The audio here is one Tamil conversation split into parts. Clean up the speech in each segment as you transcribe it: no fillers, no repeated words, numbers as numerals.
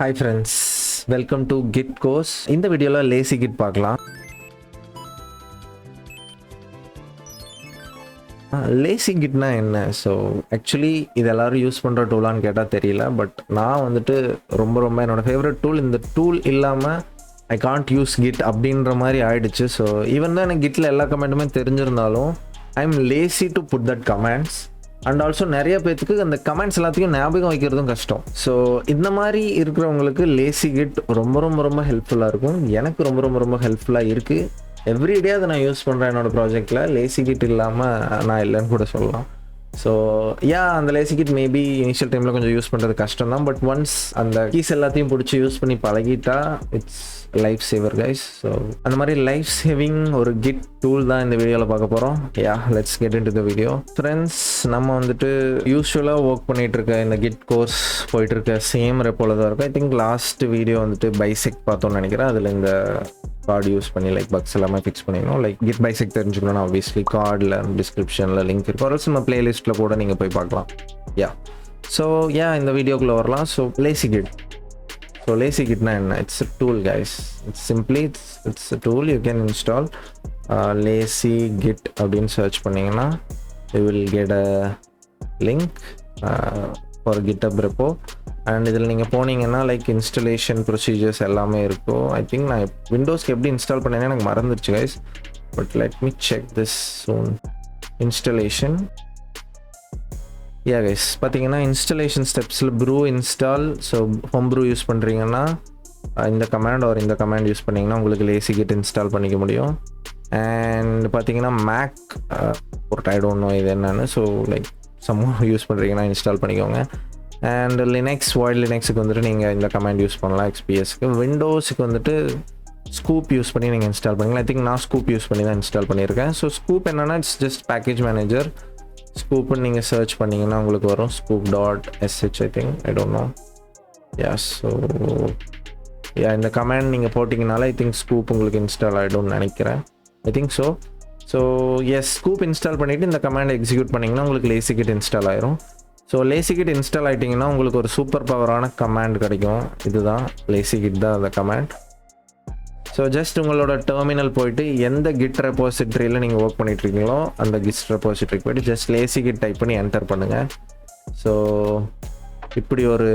Hi friends, welcome to Git course. இந்த வீடியோல LazyGit பார்க்கலாம். LazyGitனா என்ன? ஸோ ஆக்சுவலி இது எல்லாரும் யூஸ் பண்ணுற டூலான்னு கேட்டால் தெரியல. பட் நான் வந்துட்டு ரொம்ப என்னோட ஃபேவரட் டூல். இந்த டூல் இல்லாமல் ஐ காண்ட் யூஸ் கிட் அப்படின்ற மாதிரி ஆயிடுச்சு. ஸோ ஈவன் தான் எனக்கு கிட்டில் எல்லா கமெண்ட்டுமே தெரிஞ்சிருந்தாலும் I am lazy to put that comments. And also நிறைய பேர்த்துக்கு அந்த கமெண்ட்ஸ் எல்லாத்தையும் ஞாபகம் வைக்கிறதும் கஷ்டம். ஸோ இந்த மாதிரி இருக்கிறவங்களுக்கு LazyGit ரொம்ப ஹெல்ப்ஃபுல்லாக இருக்கும். எனக்கு ரொம்ப ஹெல்ப்ஃபுல்லாக இருக்குது. எவ்ரிடே அதை நான் யூஸ் பண்ணுறேன் என்னோடய ப்ராஜெக்டில். LazyGit இல்லாமல் நான் இல்லைன்னு கூட சொல்லலாம். ஸோ அந்த LazyGit மேபி இனிஷியல் டைமில் கொஞ்சம் யூஸ் பண்ணுறது கஷ்டம் தான். பட் ஒன்ஸ் அந்த கீஸ் எல்லாத்தையும் பிடிச்சி யூஸ் பண்ணி பழகிட்டா it's life saver guys. So அந்த மாதிரி லைஃப் சேவிங் ஒரு கிட் டூல் தான் இந்த வீடியோவில் பார்க்க போகிறோம். Let's get into the video. Friends, நம்ம வந்துட்டு யூஸ்வலாக ஒர்க் பண்ணிகிட்டு இருக்க இந்த கிட் கோர்ஸ் போயிட்டு இருக்க சேம் ரெப்போல தான் இருக்கும். ஐ திங்க் லாஸ்ட் வீடியோ வந்துட்டு பைசெக் பார்த்தோன்னு நினைக்கிறேன். அதில் இந்த கார்டு யூஸ் பண்ணி பக்ஸ் எல்லாமே ஃபிக்ஸ் பண்ணிடணும். கிட் பைசெக் தெரிஞ்சுக்கணும்னா ஆப்வியஸ்லி கார்டில் டிஸ்கிரிப்ஷனில் லிங்க் இருக்கும். ஒரு நம்ம பிளேலிஸ்ட்டில் கூட நீங்கள் போய் பார்க்கலாம். ஸோ இந்த வீடியோக்குள்ளே வரலாம். ஸோ LazyGitனா என்ன? It's a tool guys. It's simply it's a tool you can install. LazyGit அப்படின்னு சர்ச் பண்ணிங்கன்னா you will get a link for GitHub repo. And இதில் நீங்கள் போனீங்கன்னா இன்ஸ்டலேஷன் ப்ரொசீஜர்ஸ் எல்லாமே இருக்கும். ஐ திங்க் நான் விண்டோஸ்க்கு எப்படி இன்ஸ்டால் பண்ணேன்னு எனக்கு மறந்துடுச்சு guys. But let me check this soon. Installation guys, பார்த்தீங்கன்னா இன்ஸ்டலேஷன் ஸ்டெப்ஸில் brew install. So home brew use பண்ணுறீங்கன்னா இந்த கமாண்ட் யூஸ் பண்ணிங்கன்னா உங்களுக்கு LazyGit இன்ஸ்டால் பண்ணிக்க முடியும். அண்ட் பார்த்தீங்கன்னா மேக் ஐ டோன்ட் நோ இது என்னன்னு. ஸோ சம்மோ யூஸ் பண்ணுறீங்கன்னா இன்ஸ்டால் பண்ணிக்கோங்க. அண்ட் வாய்ட் லினக்ஸுக்கு வந்துட்டு நீங்கள் இந்த கமாண்ட் யூஸ் பண்ணலாம். XPSக்கு விண்டோஸுக்கு வந்துட்டு ஸ்கூப் யூஸ் பண்ணி நீங்கள் இன்ஸ்டால் பண்ணிக்கலாம். ஐ திங்க் நான் ஸ்கூப் யூஸ் பண்ணி தான் இன்ஸ்டால் பண்ணியிருக்கேன். ஸோ ஸ்கூப் என்னென்னா இட்ஸ் ஜஸ்ட் பேக்கேஜ் மேனேஜர். ஸ்கூப்னு நீங்கள் சர்ச் பண்ணிங்கன்னா உங்களுக்கு வரும் scoop.sh I think, I don't know. So இந்த கமாண்ட் நீங்கள் போட்டிங்கனால ஐ திங்க் ஸ்கூப் உங்களுக்கு இன்ஸ்டால் ஆகிடும்னு நினைக்கிறேன். I think so scoop install பண்ணிவிட்டு இந்த கமாண்ட் எக்ஸிக்யூட் பண்ணிங்கன்னா உங்களுக்கு LazyGit இன்ஸ்டால் ஆயிரும். ஸோ LazyGit இன்ஸ்டால் ஆகிட்டிங்கன்னா உங்களுக்கு ஒரு சூப்பர் பவரான கமாண்ட் கிடைக்கும். இதுதான் LazyGit தான் அந்த கமாண்ட். ஸோ ஜஸ்ட் உங்களோட டெர்மினல் போயிட்டு எந்த கிட் ரெப்போசிட்ரியில் நீங்கள் ஒர்க் பண்ணிட்டுருக்கீங்களோ அந்த கிட் ரெப்போசிட்ரிக்கு போய்ட்டு ஜஸ்ட் LazyGit டைப் பண்ணி என்டர் பண்ணுங்கள். ஸோ இப்படி ஒரு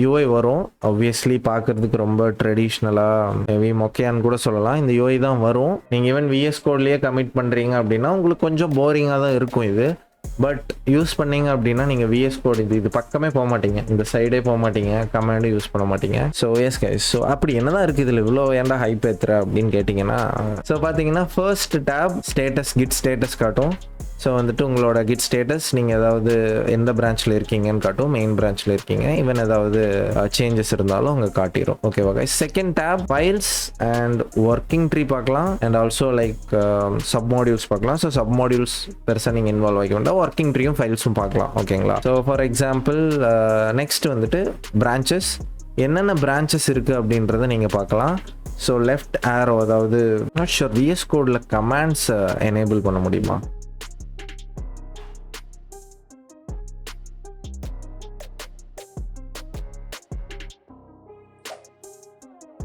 UI வரும். ஆப்வியஸ்லி பார்க்குறதுக்கு ரொம்ப ட்ரெடிஷ்னலாக ஹெவி மொக்கையான்னு கூட சொல்லலாம். இந்த UI தான் வரும். நீங்கள் ஈவன் VS கோட்லேயே கமிட் பண்ணுறீங்க அப்படின்னா உங்களுக்கு கொஞ்சம் போரிங்காக தான் இருக்கும் இது. பட் யூஸ் பண்ணீங்க அப்படின்னா நீங்கள் VS கோட் இது பக்கமே போக மாட்டீங்க, இந்த சைடே போக மாட்டீங்க, கமாண்டும் யூஸ் பண்ண மாட்டீங்க. ஸோ கைஸ், ஸோ அப்படி என்னதான் இருக்குது இதில் இவ்வளோ ஏன்டா ஹைப் ஏற்றுற அப்படின்னு கேட்டிங்கன்னா, ஸோ பார்த்தீங்கன்னா first tab status, git status காட்டும். ஸோ வந்துட்டு உங்களோட கிட் ஸ்டேட்டஸ் நீங்கள் ஏதாவது எந்த பிரான்ச்சில் இருக்கீங்கன்னு காட்டும். மெயின் பிரான்ச்சில் இருக்கீங்க, ஈவன் ஏதாவது சேஞ்சஸ் இருந்தாலும் அங்கே காட்டிடும். ஓகேவா guys? Second tab files and working tree பார்க்கலாம். அண்ட் ஆல்சோ சப் மாடியூல்ஸ் பார்க்கலாம். ஸோ சப் மாடியூல்ஸ் பெருசாக நீங்கள் இன்வால்வ் ஆகி வேண்டாம். ஒர்க்கிங் ட்ரீயும் ஃபைல்ஸும் பார்க்கலாம். ஓகேங்களா? ஸோ ஃபார் எக்ஸாம்பிள் நெக்ஸ்ட் வந்துட்டு பிரான்ச்சஸ், என்னென்ன பிரான்ச்சஸ் இருக்குது அப்படின்றத நீங்கள் பார்க்கலாம். ஸோ லெஃப்ட் ஆரோ, அதாவது நாட் ஷூர் VS கோடில் கமாண்ட்ஸ் எனேபிள் பண்ண முடியுமா?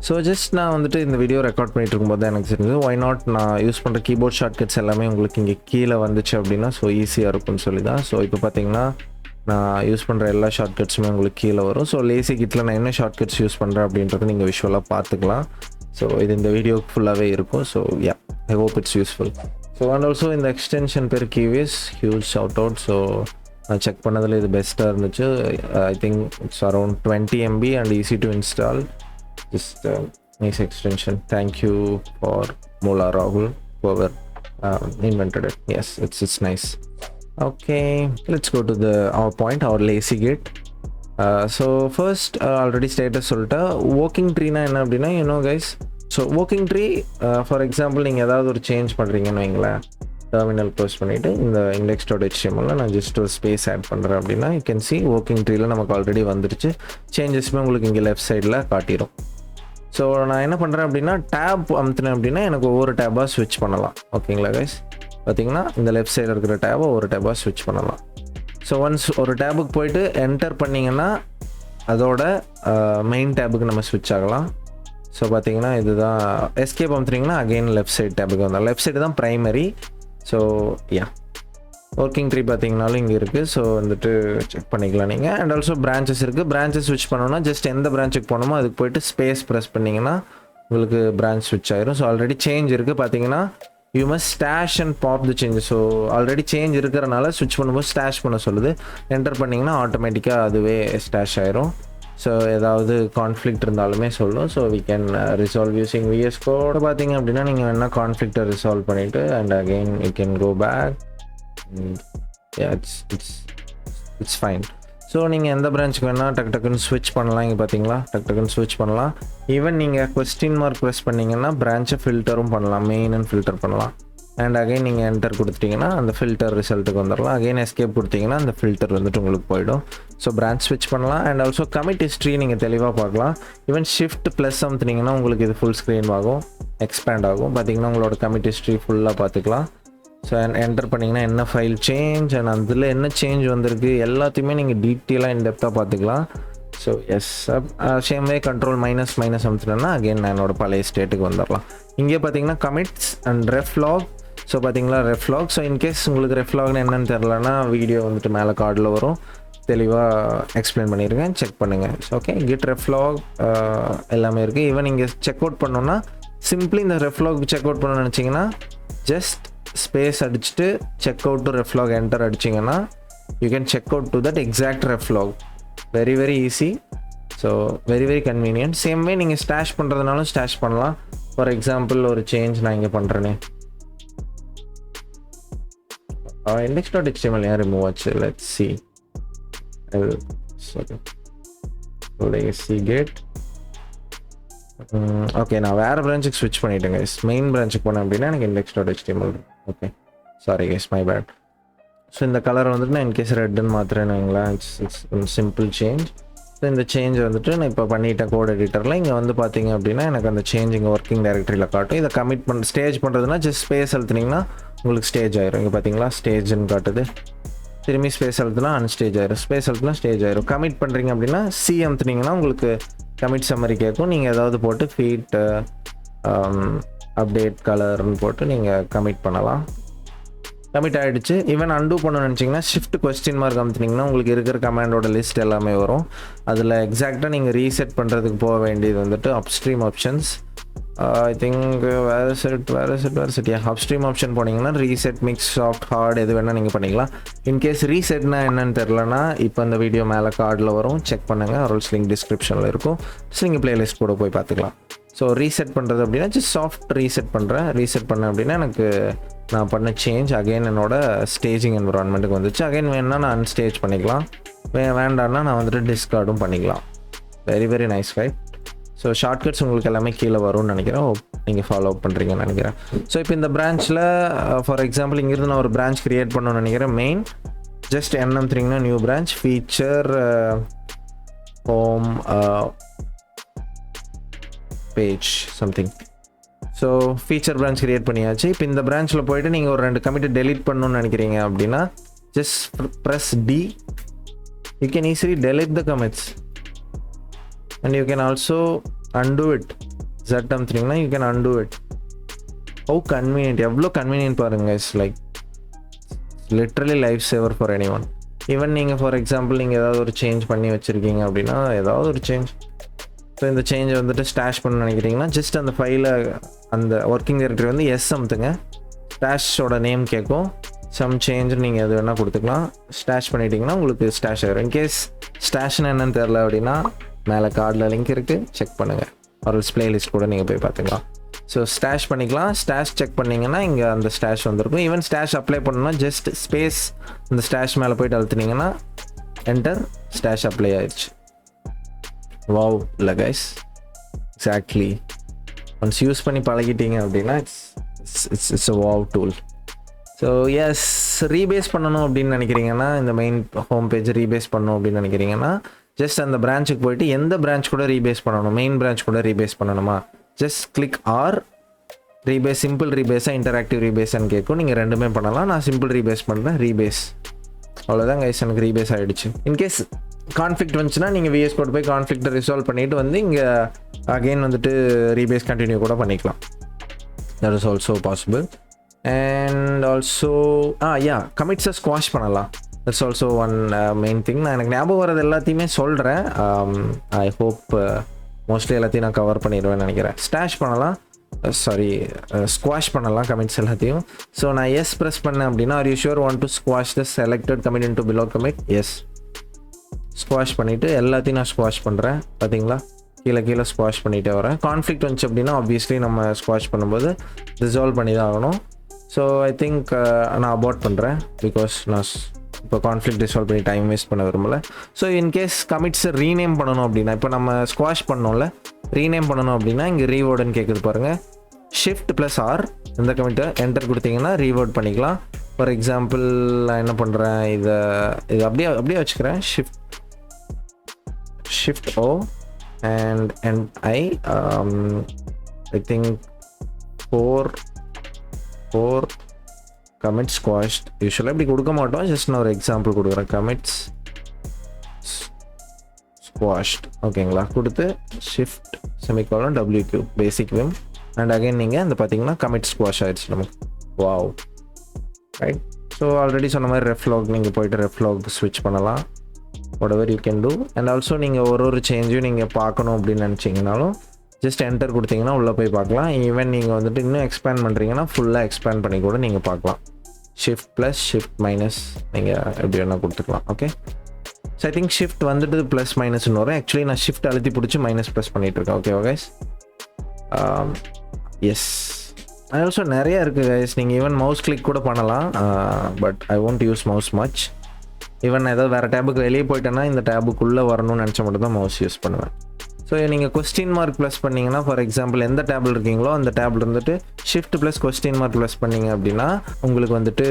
ஸோ ஜஸ்ட் நான் வந்துட்டு இந்த வீடியோ ரெக்கார்ட் பண்ணிட்டு இருக்கும்போது தான் எனக்கு தெரிஞ்சது ஒய் நாட் நான் யூஸ் பண்ணுற கீபோர்ட் ஷார்ட்கட்ஸ் எல்லாமே உங்களுக்கு இங்கே கீழே வந்துச்சு அப்படின்னா ஸோ ஈஸியாக இருக்கும்னு சொல்லி தான். ஸோ இப்போ பார்த்தீங்கன்னா நான் யூஸ் பண்ணுற எல்லா ஷார்ட்கட்ஸுமே உங்களுக்கு கீழே வரும். ஸோ LazyGitல நான் என்ன ஷார்ட்கட்ஸ் யூஸ் பண்ணுறேன் அப்படின்றத நீங்கள் விஷுவலாக பார்த்துக்கலாம். ஸோ இது இந்த வீடியோக்கு ஃபுல்லாகவே இருக்கும். So I hope it's useful. So and also இந்த எக்ஸ்டென்ஷன் பேர் கிவிஸ், ஹியூஜ் ஷவுட் அவுட். ஸோ நான் செக் பண்ணதில் இது பெஸ்ட்டாக இருந்துச்சு. I think it's around 20 MB and easy to install. Just nice extension. Thank you for Mola Rahul, whoever invented it. Yes, it's nice. Okay, let's go to our point, our LazyGit. So first already status சொல்லிட்டா working tree na என்ன அப்படின்னா, you know guys, so working tree for example நீங்கள் ஏதாவது ஒரு சேஞ்ச் பண்ணுறீங்கன்னு வைங்களேன், டெர்மினல் க்ளோஸ் பண்ணிவிட்டு இந்த index.html நான் ஜஸ்ட் ஒரு ஸ்பேஸ் ஆட் பண்ணுறேன் அப்படின்னா you can see working treeல நமக்கு ஆல்ரெடி வந்துருச்சு. சேஞ்சஸ்மே உங்களுக்கு இங்கே லெஃப்ட் சைடில் காட்டிடும். ஸோ நான் என்ன பண்ணுறேன் அப்படின்னா டேப் அமுத்தினேன் அப்படின்னா எனக்கு ஒவ்வொரு டேபாக ஸ்விட்ச் பண்ணலாம். ஓகேங்களா கைஸ்? பார்த்தீங்கன்னா இந்த லெஃப்ட் சைடில் இருக்கிற டேபை ஒவ்வொரு டேபாக ஸ்விட்ச் பண்ணலாம். ஸோ ஒன்ஸ் ஒரு டேபுக்கு போயிட்டு என்டர் பண்ணிங்கன்னா அதோட மெயின் டேபுக்கு நம்ம ஸ்விட்ச் ஆகலாம். ஸோ பார்த்தீங்கன்னா இதுதான் எஸ்கேப் அமுத்துனீங்கன்னா அகெயின் லெஃப்ட் சைட் டேபுக்கு வந்தால் லெஃப்ட் சைடு தான் primary. So yeah working tree பார்த்தீங்கனாலும் இங்கே இருக்குது. ஸோ வந்துட்டு செக் பண்ணிக்கலாம் நீங்கள். அண்ட் ஆல்சோ பிரான்ச்சஸ் இருக்குது. பிரான்ச்சஸ் ஸ்விட்ச் பண்ணோன்னா ஜஸ்ட் எந்த பிரான்ச்சுக்கு போனோமோ அதுக்கு போய்ட்டு ஸ்பேஸ் ப்ரெஸ் பண்ணிங்கன்னா உங்களுக்கு பிரான்ச் ஸ்விட்ச் ஆயிரும். ஸோ ஆல்ரெடி சேஞ்ச் இருக்குது பார்த்தீங்கன்னா you must stash and pop the change. So already change இருக்கிறனால ஸ்விட்ச் பண்ணும்போது ஸ்டாஷ் பண்ண சொல்லுது. என்டர் பண்ணிங்கன்னா ஆட்டோமேட்டிக்காக அதுவே ஸ்டாஷ் ஆயிரும். ஸோ ஏதாவது கான்ஃப்ளிக்ட் இருந்தாலுமே சொல்லும். So we can resolve using VS Code. பார்த்தீங்க அப்படின்னா நீங்கள் வேணால் கான்ஃப்ளிக்டை ரிசால்வ் பண்ணிவிட்டு and again you can go back. It's fine. So நீங்கள் எந்த பிரான்ச்சுக்கு வேணால் டக்குன்னு ஸ்விட்ச் பண்ணலாம். இங்கே பார்த்தீங்களா டக்குன்னு ஸ்விட்ச் பண்ணலாம். ஈவன் நீங்கள் கொஸ்டின் மார்க் ப்ரெஸ் பண்ணிங்கன்னா பிரான்ச்சை ஃபில்டரும் பண்ணலாம். மெயின்னு ஃபில்டர் பண்ணலாம். அண்ட் அகைன் நீங்கள் என்டர் கொடுத்துட்டிங்கன்னா அந்த ஃபில்டர் ரிசல்ட்டுக்கு வந்துடலாம். அகைன் எஸ்கேப் கொடுத்தீங்கன்னா அந்த ஃபில்டர் வந்துட்டு உங்களுக்கு போயிடும். ஸோ பிரான்ச் ஸ்விட்ச் பண்ணலாம். அண்ட் ஆல்சோ கமிட் ஹிஸ்ட்ரி நீங்கள் தெளிவாக பார்க்கலாம். ஈவன் ஷிஃப்ட் ப்ளஸ் அமுத்துனீங்கன்னா உங்களுக்கு இது ஃபுல் ஸ்க்ரீன் ஆகும், எக்ஸ்பேண்ட் ஆகும். பார்த்தீங்கன்னா உங்களோட கமிட் ஹிஸ்ட்ரி ஃபுல்லாக பார்த்துக்கலாம். ஸோ என்டர் பண்ணிங்கன்னா என்ன ஃபைல் சேஞ்ச் அண்ட் அதில் என்ன சேஞ்ச் வந்திருக்கு எல்லாத்தையுமே நீங்கள் டீட்டெயிலாக இன்டெப்த்தாக பார்த்துக்கலாம். So as same way control minus அமுத்துனேன்னா அகெயின் நான் என்னோட பழைய ஸ்டேட்டுக்கு வந்துடலாம். இங்கே பார்த்தீங்கன்னா கமிட்ஸ் அண்ட் ரெஃப்லாக். ஸோ பார்த்தீங்களா ரெஃப்லாக். ஸோ இன்கேஸ் உங்களுக்கு ரெஃப்லாக்னு என்னென்னு தெரிலனா வீடியோ வந்துட்டு மேலே கார்டில் வரும், தெளிவாக எக்ஸ்பிளைன் பண்ணியிருக்கேன், செக் பண்ணுங்கள். ஓகே கிட் ரெஃப்லாக் எல்லாமே இருக்குது. ஈவன் நீங்கள் செக் அவுட் பண்ணோன்னா சிம்பிளி இந்த ரெஃப்லாக் செக் அவுட் பண்ணணும்னு நினச்சிங்கன்னா ஜஸ்ட் ஸ்பேஸ் அடிச்சுட்டு check out to reflog enter அடிச்சிங்கன்னா you can check out to that exact reflog. Very easy. So very convenient. Same way நீங்கள் ஸ்டாஷ் பண்ணுறதுனாலும் ஸ்டாஷ் பண்ணலாம். ஃபார் எக்ஸாம்பிள் ஒரு சேஞ்ச் நான் இங்கே பண்ணுறேனே, index.html ஏன் ரிமூவ் ஆச்சு? Let's see. LazyGit. ஓகே நான் வேறு பிரான்ச்சுக்கு ஸ்விட்ச் பண்ணிட்டேன் கைஸ். மெயின் பிரான்ச்சுக்கு போனேன் அப்படின்னா எனக்கு index.html. Okay sorry guys, my bad. So இந்த கலர் வந்துட்டு நான் இன்கேஸ் ரெட்டுன்னு மாத்திரேன்னு வைங்களேன். It's simple change. ஸோ இந்த சேஞ்ச் வந்துட்டு நான் இப்போ பண்ணிட்டேன் கோட் எடிட்டரில். இங்கே வந்து பார்த்தீங்க அப்படின்னா எனக்கு அந்த சேஞ்ச் இங்கே ஒர்க்கிங் டைரக்டரியில் காட்டும். இதை கமிட் பண்ண ஸ்டேஜ் பண்ணுறதுனா ஜஸ்ட் ஸ்பேஸ் அழுத்தினீங்கன்னா உங்களுக்கு ஸ்டேஜ் ஆயிரும். இங்கே பார்த்தீங்களா ஸ்டேஜ்னு காட்டுது. திரும்பி ஸ்பேஸ் அழுத்துனா அன்ஸ்டேஜ் ஆயிரும், ஸ்பேஸ் அழுத்துனா ஸ்டேஜ் ஆயிரும். கமிட் பண்ணுறீங்க அப்படின்னா சி அமுத்துனீங்கன்னா உங்களுக்கு கமிட் சம்மரி கேட்கும். நீங்கள் ஏதாவது போட்டு ஃபீட் அப்டேட் கலர்னு போட்டு நீங்கள் கமிட் பண்ணலாம். கமிட் ஆகிடுச்சு. ஈவன் அன்டூ பண்ணணும்னு நினச்சிங்கன்னா ஷிஃப்ட் கொஸ்டின் மார்க் அமுத்துனீங்கன்னா உங்களுக்கு இருக்கிற கமாண்டோட லிஸ்ட் எல்லாமே வரும். அதில் எக்ஸாக்டாக நீங்கள் ரீசெட் பண்ணுறதுக்கு போக வேண்டியது வந்துட்டு அப்ஸ்ட்ரீம் ஆப்ஷன்ஸ். ஐ திங்க் வேறு செட் அப்ஸ்ட்ரீம் ஆப்ஷன் போனீங்கன்னா ரீசெட் மிக்ஸ் சாஃப்ட் ஹார்ட் எது வேணால் நீங்கள் பண்ணிக்கலாம். இன்கேஸ் ரீசெட்னா என்னன்னு தெரிலனா இப்போ இந்த வீடியோ மேலே கார்டில் வரும், செக் பண்ணுங்கள். ஒரு லிங்க் டிஸ்கிரிப்ஷனில் இருக்கும். ஸோ நீங்கள் பிளேலிஸ்ட் கூட போய் பார்த்துக்கலாம். ஸோ ரீசெட் பண்ணுறது அப்படின்னா ஜஸ்ட் சாஃப்ட் ரீசெட் பண்ணுறேன். ரீசெட் பண்ணேன் அப்படின்னா எனக்கு நான் பண்ண சேஞ்ச் அகைன் என்னோட ஸ்டேஜிங் என்விரான்மெண்ட்டுக்கு வந்துச்சு. அகைன் வேணுன்னா நான் அன்ஸ்டேஜ் பண்ணிக்கலாம், வேண்டாம்னா நான் வந்துட்டு டிஸ்கார்டும் பண்ணிக்கலாம். Very nice right. So shortcuts உங்களுக்கு எல்லாமே கீழே வரும்னு நினைக்கிறேன். நீங்கள் ஃபாலோ அப் பண்ணுறீங்கன்னு நினைக்கிறேன். ஸோ இப்போ இந்த பிரான்ச்சில் ஃபார் எக்ஸாம்பிள் இங்கிருந்து நான் ஒரு பிரான்ச் க்ரியேட் பண்ணணும்னு நினைக்கிறேன். மெயின் ஜஸ்ட் என்ன new branch feature home page something. So feature branch create பண்ணியாச்சு. இப்போ இந்த பிரான்ச்சில் போய்ட்டு நீங்கள் ஒரு 2 கமிட்டை டெலீட் பண்ணணும்னு நினைக்கிறீங்க அப்படின்னா just press D. You can easily delete the commits and you can also undo it. Z அமுத்துனீங்கன்னா you can undo it. How convenient, எவ்வளோ கன்வீனியன்ட் பாருங்க guys. Like literally life saver for any one. Even நீங்கள் ஃபார் எக்ஸாம்பிள் நீங்கள் ஏதாவது ஒரு சேஞ்ச் பண்ணி வச்சுருக்கீங்க அப்படின்னா ஏதாவது ஒரு சேஞ்ச், ஸோ இந்த சேஞ்சை வந்துட்டு ஸ்டாஷ் பண்ண நினைக்கிறீங்கன்னா ஜஸ்ட் அந்த ஃபைலை அந்த ஒர்க்கிங் டைரக்டரி வந்து எஸ் அமுத்துங்க. ஸ்டாஷோட நேம் கேட்கும். சம் சேஞ்ச் நீங்கள் எது வேணால் கொடுத்துக்கலாம். ஸ்டாஷ் பண்ணிட்டீங்கன்னா உங்களுக்கு ஸ்டாஷ் ஆகிடும். இன்கேஸ் ஸ்டாஷ்னு என்னன்னு தெரில அப்படின்னா மேலே கார்டில் லிங்க் இருக்குது, செக் பண்ணுங்கள். ஒரு பிளேலிஸ்ட் கூட நீங்கள் போய் பார்த்துக்கலாம். ஸோ ஸ்டாஷ் பண்ணிக்கலாம். ஸ்டாஷ் செக் பண்ணிங்கன்னா இங்கே அந்த ஸ்டாஷ் வந்திருக்கும். ஈவன் ஸ்டாஷ் அப்ளை பண்ணணும்னா ஜஸ்ட் ஸ்பேஸ் அந்த ஸ்டாஷ் மேலே போய்ட்டு அழுத்தினீங்கன்னா என்டர், ஸ்டாஷ் அப்ளை ஆயிடுச்சு. வாவ் இல்லை கைஸ், எக்ஸாக்ட்லி ஒன்ஸ் யூஸ் பண்ணி பழகிட்டீங்க அப்படின்னா it's a wow tool. So yes, rebase பண்ணணும் அப்படின்னு நினைக்கிறீங்கன்னா இந்த மெயின் ஹோம் பேஜ் ரீபேஸ் பண்ணணும் அப்படின்னு நினைக்கிறீங்கன்னா ஜஸ்ட் அந்த பிரான்ச்சுக்கு போய்ட்டு எந்த பிரான்ச் கூட ரீபேஸ் பண்ணணும், மெயின் பிரான்ச் கூட ரீபேஸ் பண்ணணுமா, just click or rebase. Simple ரீபேஸாக இன்டராக்டிவ் ரீபேஸ்ன்னு கேட்கும். நீங்கள் ரெண்டுமே பண்ணலாம். நான் சிம்பிள் ரீபேஸ் பண்ணுறேன். ரீபேஸ் அவ்வளோதான் கைஸ், எனக்கு ரீபேஸ் ஆகிடுச்சு. இன்கேஸ் கான்ஃப்ளிக்ட் வந்துச்சுன்னா நீங்கள் விஎஸ் கோட் போய் கான்ஃப்ளிக்ட்டை ரிசால்வ் பண்ணிவிட்டு வந்து இங்கே அகெயின் வந்துட்டு ரீபேஸ் கண்டினியூ கூட பண்ணிக்கலாம். That is also possible. And also கமிட்ஸை ஸ்குவாஷ் பண்ணலாம். That's also one main thing. நான் எனக்கு ஞாபகம் வரது எல்லாத்தையுமே சொல்கிறேன். ஐ ஹோப் மோஸ்ட்லி எல்லாத்தையும் நான் கவர் பண்ணிடுவேன்னு நினைக்கிறேன். ஸ்டாஷ் பண்ணலாம், ஸ்குவாஷ் பண்ணலாம் கமிட்ஸ் எல்லாத்தையும். ஸோ நான் எஸ் ப்ரெஸ் பண்ணேன் அப்படின்னா are you sure want to squash the selected commit into below commit? Yes. Squash பண்ணிவிட்டு எல்லாத்தையும் நான் ஸ்குவாஷ் பண்ணுறேன். பார்த்தீங்களா, கீழே ஸ்குவாஷ் பண்ணிகிட்டே வரேன். கான்ஃப்ளிக்ட் வந்துச்சு அப்படின்னா ஆப்வியஸ்லி நம்ம ஸ்குவாஷ் பண்ணும்போது ரிசால்வ் பண்ணி தான் ஆகணும். ஸோ ஐ திங்க் நான் அபார்ட் பண்ணுறேன் பிகாஸ் நான் இப்போ கான்ஃப்ளிக்ட் ரிசால்வ் பண்ணி டைம் வேஸ்ட் பண்ண விரும்பல. ஸோ இன்கேஸ் கமிட்ஸை ரீநேம் பண்ணணும் அப்படின்னா, இப்போ நம்ம ஸ்குவாஷ் பண்ணோம்ல, ரீநேம் பண்ணணும் அப்படின்னா இங்கே ரீவோர்டுன்னு கேட்குது பாருங்கள். ஷிஃப்ட் ப்ளஸ் ஆர் இந்த கமிட்டை என்டர் கொடுத்தீங்கன்னா ரீவோர்ட் பண்ணிக்கலாம். ஃபார் எக்ஸாம்பிள் நான் என்ன பண்ணுறேன், இது அப்படியே வச்சுக்கிறேன். Shift O and I think 4 commit squashed. யூஸ்வலாக இப்படி கொடுக்க மாட்டோம், ஜஸ்ட் நான் ஒரு எக்ஸாம்பிள் கொடுக்குறேன். கமிட்ஸ் ஸ்குவாஷ்ட் ஓகேங்களா கொடுத்து shift semicolon WQ basic Vim and again நீங்கள் இந்த பார்த்தீங்கன்னா கமிட் ஸ்குவாஷ் ஆயிடுச்சு நமக்கு. Wow, right. ஸோ ஆல்ரெடி சொன்ன மாதிரி ரெஃப்லாக் நீங்கள் போய்ட்டு ரெஃப்லாக் ஸ்விட்ச் பண்ணலாம். whatever you can do. and also நீங்கள் ஒரு சேஞ்சையும் நீங்கள் பார்க்கணும் அப்படின்னு நினச்சிங்கனாலும் ஜஸ்ட் என்டர் கொடுத்தீங்கன்னா உள்ளே போய் பார்க்கலாம். ஈவன் நீங்கள் வந்துட்டு இன்னும் எக்ஸ்பேண்ட் பண்ணுறீங்கன்னா ஃபுல்லாக எக்ஸ்பேண்ட் பண்ணி கூட நீங்கள் பார்க்கலாம். ஷிஃப்ட் ப்ளஸ் ஷிஃப்ட் மைனஸ் நீங்கள் எப்படி வேணால் கொடுத்துக்கலாம். Okay, so I think shift வந்துட்டு ப்ளஸ் மைனஸ்னு வரும். ஆக்சுவலி நான் ஷிஃப்ட் அழுத்தி பிடிச்சி மைனஸ் ப்ளஸ் பண்ணிகிட்ருக்கேன். ஓகேவா கைஸ்? எஸ். ஆல்சோ நிறையா இருக்குது கைஸ். நீங்கள் ஈவன் மவுஸ் கிளிக் கூட பண்ணலாம். But I won't use mouse much. Even ஏதாவது வேறு டேபுக்கு வெளியே போயிட்டேன்னா இந்த டேபுக்குள்ளே வரணும்னு நினச்ச மட்டும் தான் மவுஸ் யூஸ் பண்ணுவேன். ஸோ நீங்கள் கொஸ்டின் மார்க் ப்ளஸ் பண்ணிங்கன்னா, ஃபார் எக்ஸாம்பிள் எந்த டேபிள் இருக்கீங்களோ அந்த டேபிள் இருந்துட்டு shift plus question mark plus பண்ணிங்க அப்படின்னா உங்களுக்கு வந்துட்டு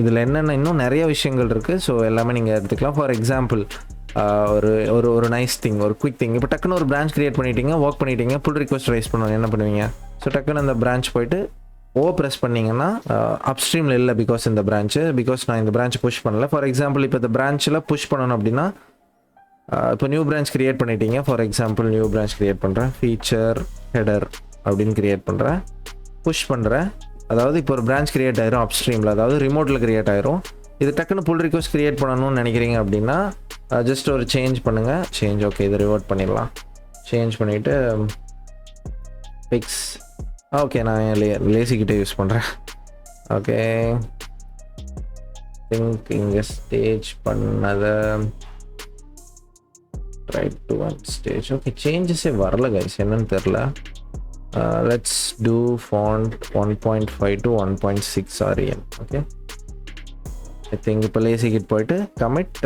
இதில் என்னென்ன இன்னும் நிறைய விஷயங்கள் இருக்குது. ஸோ எல்லாமே நீங்கள் எடுத்துக்கலாம். ஃபார் எக்ஸாம்பிள் ஒரு நைஸ் திங், ஒரு குவிக் திங். இப்போ டக்குன்னு ஒரு பிரான்ச் கிரியேட் பண்ணிட்டீங்க, ஒர்க் பண்ணிட்டீங்க, புல் ரிக்வஸ்ட் ரைஸ் பண்ணுவாங்க, என்ன பண்ணுவீங்க? ஸோ டக்குன்னு அந்த பிரான்ச் போயிட்டு ப்ரெஸ் பண்ணிங்கன்னா அப்ஸ்ட்ரீமில் இல்லை பிகாஸ் இந்த நான் இந்த பிரான்ச் புஷ் பண்ணல. ஃபார் எக்ஸாம்பிள் இப்போ இந்த பிரான்ச்சில் புஷ் பண்ணணும் அப்படின்னா இப்போ நியூ பிரான்ச் கிரியேட் பண்ணிட்டீங்க. For example new branch create பண்ணுறேன், ஃபீச்சர் ஹெடர் அப்படின்னு கிரியேட் பண்ணுறேன், புஷ் பண்ணுறேன். அதாவது இப்போ ஒரு பிரான்ச் கிரியேட் ஆயிரும் அப்ஸ்ட்ரீமில், அதாவது ரிமோட்டில் கிரியேட் ஆயிரும். இது டக்குன்னு புல் ரிக்வஸ்ட் கிரியேட் பண்ணணும்னு நினைக்கிறீங்க அப்படின்னா ஜஸ்ட் ஒரு சேஞ்ச் பண்ணுங்கள். ஓகே, இது ரிவர்ட் பண்ணிடலாம். சேஞ்ச் பண்ணிவிட்டு ஃபிக்ஸ். ஓகே, நான் LazyGit யூஸ் பண்ணுறேன். ஓகே, திங்க் இங்கே ஸ்டேஜ் பண்ணதை right to one stage. Okay, சேஞ்சஸே வரல கைஸ், என்னன்னு தெரில. Let's do font 1.5 to 1.6 REM. Okay, I think இப்போ LazyGit போயிட்டு கமிட்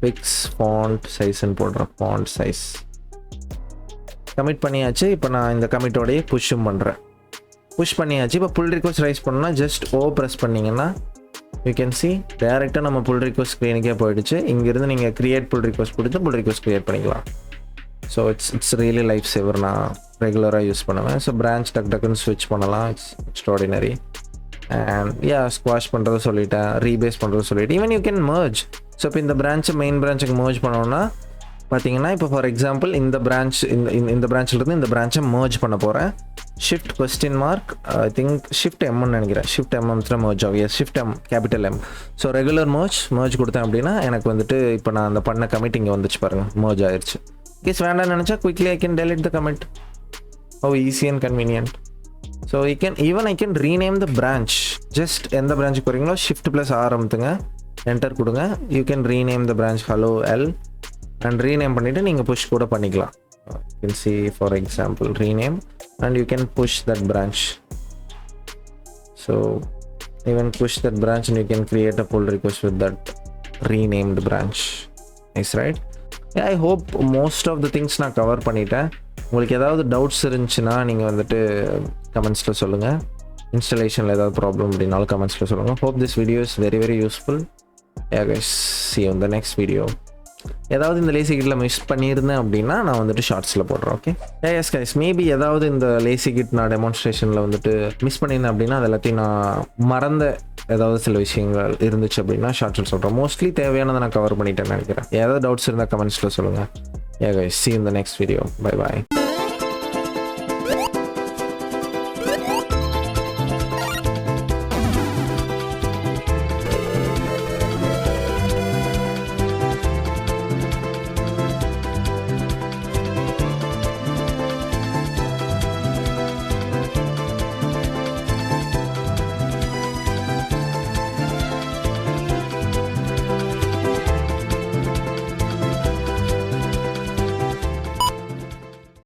ஃபிக்ஸ் ஃபாண்ட் சைஸ்ன்னு போடுறேன். ஃபாண்ட் சைஸ் கமிட் பண்ணியாச்சு. இப்போ நான் இந்த கமிட்டோடையே புஷ்ஷும் பண்ணுறேன். புஷ் பண்ணியாச்சு. இப்போ புல் ரிக்வஸ்ட் ரைஸ் பண்ணோன்னா ஜஸ்ட் ப்ரெஸ் பண்ணிங்கன்னா யூ கேன் சி டேரெக்டாக நம்ம புல் ரிக்வஸ்ட் ஸ்க்ரீனுக்கே போயிடுச்சு. இங்கேருந்து நீங்கள் கிரியேட் புல் ரிக்வஸ்ட் கொடுத்து புல் ரிக்வஸ்ட் கிரியேட் பண்ணிக்கலாம். ஸோ இட்ஸ் ரியலி லைஃப் சேவர். நான் ரெகுலராக யூஸ் பண்ணுவேன். ஸோ பிரான்ச் டக்குன்னு ஸ்விட்ச் பண்ணலாம். It's extraordinary. அண்ட் ஸ்குவாஷ் பண்ணுறது சொல்லிட்டேன், ரீபேஸ் பண்ணுறது சொல்லிவிட்டு even you can merge. So இப்போ இந்த பிரான்ச்சை மெயின் பிரான்ச்சுக்கு மர்ஜ் பண்ணோன்னா பார்த்தீங்கன்னா இப்போ ஃபார் எக்ஸாம்பிள் இந்த பிரான்ச் இந்த பிரான்ச்சிலிருந்து இந்த பிரான்ச்சை மர்ஜ் பண்ண போகிறேன். Shift question mark I think shift எம்னு நினைக்கிறேன். ஷிஃப்ட் எம்எம் மர்ஜ் ஆகும். Shift M capital M. So regular merge கொடுத்தேன் அப்படின்னா எனக்கு வந்துட்டு இப்போ நான் அந்த பண்ண கமிட் இங்கே வந்துச்சு பாருங்கள், மர்ஜ் ஆயிடுச்சு. கேஸ் வேண்டாம்னு நினச்சா quickly I can delete the commit. How easy and convenient. So I can rename the branch. Just எந்த பிரான்ச்சுக்கு போகிறீங்களோ ஷிஃப்ட் ப்ளஸ் R அமுத்துங்க, என்டர் கொடுங்க. You can rename the branch hello L and rename பண்ணிவிட்டு நீங்கள் புஷ் கூட பண்ணிக்கலாம். You can see for example rename and you can push that branch. So even push that branch and you can create a pull request with that renamed branch. Nice, right? Yeah, I hope most of the things நான் கவர் பண்ணிட்டேன். உங்களுக்கு ஏதாவது டவுட்ஸ் இருந்துச்சுன்னா நீங்கள் வந்துட்டு கமெண்ட்ஸில் சொல்லுங்கள். இன்ஸ்டாலேஷனில் ஏதாவது ப்ராப்ளம் அப்படின்னாலும் கமெண்ட்ஸில் சொல்லுங்கள். Hope this video is very very useful. Yeah guys, see you in the next video. ஏதாவது இந்த LazyGitல மிஸ் பண்ணியிருந்தேன் அப்படின்னா நான் வந்துட்டு ஷார்ட்ஸில் போடுறேன். ஓகே, எஸ் கைஸ், மேபி ஏதாவது இந்த LazyGit நான் டெமான்ஸ்ட்ரேஷனில் வந்துட்டு மிஸ் பண்ணியிருந்தேன் அப்படின்னா அது எல்லாத்தையும் நான் மறந்த ஏதாவது சில விஷயங்கள் இருந்துச்சு அப்படின்னா ஷார்ட்ஸில் சொல்கிறேன். மோஸ்ட்லி தேவையானதை நான் கவர் பண்ணிட்டேன்னு நினைக்கிறேன். ஏதாவது டவுட்ஸ் இருந்தால் கமெண்ட்ஸில் சொல்லுங்கள். Yeah guys, see you in the next video. Bye bye.